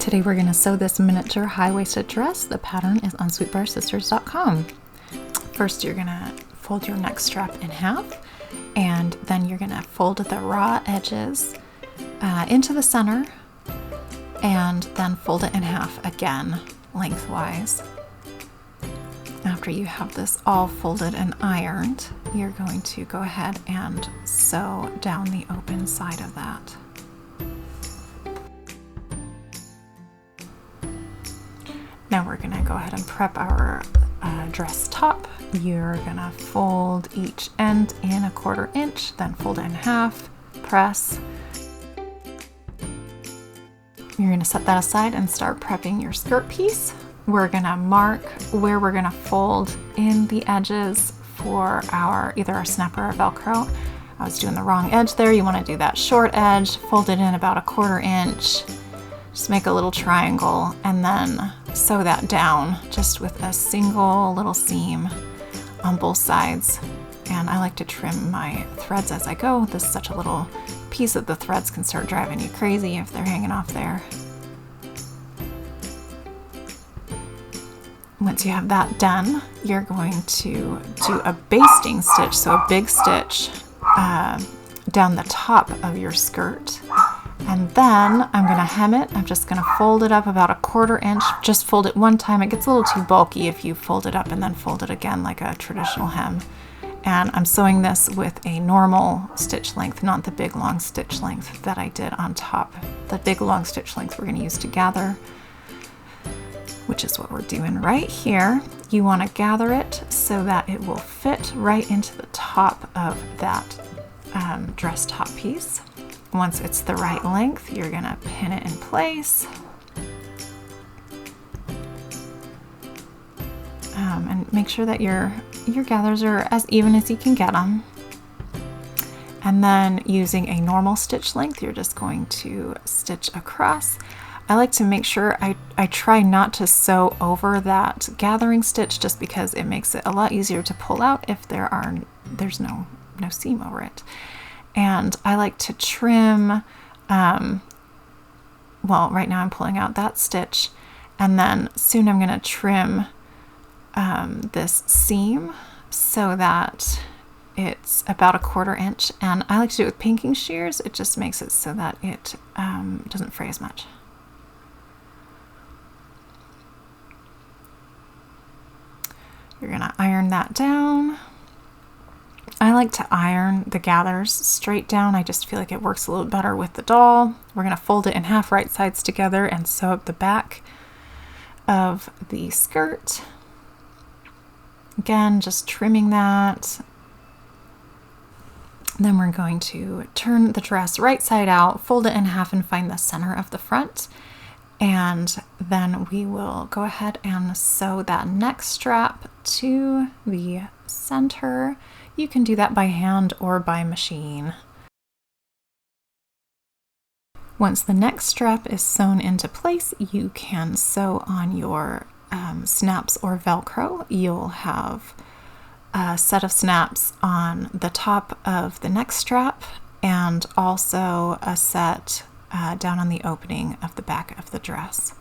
Today we're going to sew this miniature high-waisted dress. The pattern is on sweetbriersisters.com. First you're going to fold your neck strap in half, and then you're going to fold the raw edges into the center, and then fold it in half again lengthwise. After you have this all folded and ironed, you're going to go ahead and sew down the open side of that. Now we're going to go ahead and prep our dress top. You're going to fold each end in 1/4 inch, then fold it in half, press. You're going to set that aside and start prepping your skirt piece. We're going to mark where we're going to fold in the edges for either our snap or our Velcro. I was doing the wrong edge there. You want to do that short edge, fold it in about 1/4 inch. Just make a little triangle and then sew that down just with a single little seam on both sides. And I like to trim my threads as I go. This is such a little piece that the threads can start driving you crazy if they're hanging off there. Once you have that done, you're going to do a basting stitch, so a big stitch down the top of your skirt. And then I'm going to hem it. I'm just going to fold it up about 1/4 inch. Just fold it one time. It gets a little too bulky if you fold it up and then fold it again like a traditional hem. And I'm sewing this with a normal stitch length, not the big long stitch length that I did on top. The big long stitch length we're going to use to gather, which is what we're doing right here. You want to gather it so that it will fit right into the top of that dress top piece. Once it's the right length, you're going to pin it in place. And make sure that your gathers are as even as you can get them. And then using a normal stitch length, you're just going to stitch across. I like to make sure I try not to sew over that gathering stitch, just because it makes it a lot easier to pull out if there's no seam over it. And I like to trim, well, right now I'm pulling out that stitch, and then soon I'm going to trim this seam so that it's about 1/4 inch. And I like to do it with pinking shears. It just makes it so that it doesn't fray as much. You're going to iron that down. I like to iron the gathers straight down. I just feel like it works a little better with the doll. We're going to fold it in half right sides together and sew up the back of the skirt. Again, just trimming that. Then we're going to turn the dress right side out, fold it in half, and find the center of the front. And then we will go ahead and sew that neck strap to the center. You can do that by hand or by machine. Once the neck strap is sewn into place, you can sew on your snaps or Velcro. You'll have a set of snaps on the top of the neck strap, and also a set down on the opening of the back of the dress.